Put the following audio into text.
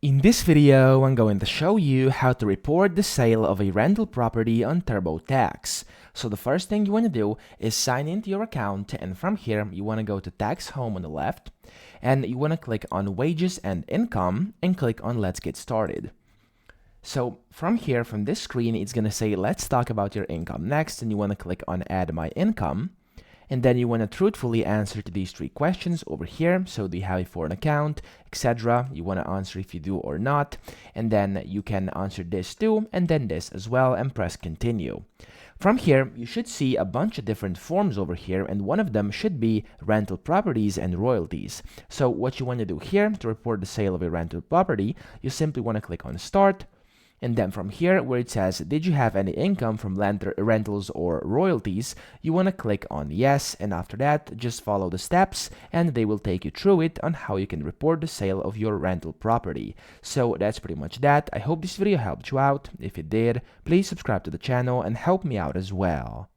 In this video, I'm going to show you how to report the sale of a rental property on TurboTax. So the first thing you want to do is sign into your account, and from here you want to go to Tax Home on the left, and you want to click on Wages and Income and click on Let's Get Started. So from here, from this screen, it's going to say let's talk about your income next, and you want to click on Add My Income. And then you want to truthfully answer to these three questions over here. So do you have a foreign account, etc. You want to answer if you do or not. And then you can answer this too, and then this as well, and press continue. From here, you should see a bunch of different forms over here, and one of them should be rental properties and royalties. So what you want to do here to report the sale of a rental property, you simply want to click on Start. And then from here, where it says, did you have any income from rentals or royalties, you want to click on yes, and after that, just follow the steps, and they will take you through it on how you can report the sale of your rental property. So that's pretty much that. I hope this video helped you out. If it did, please subscribe to the channel and help me out as well.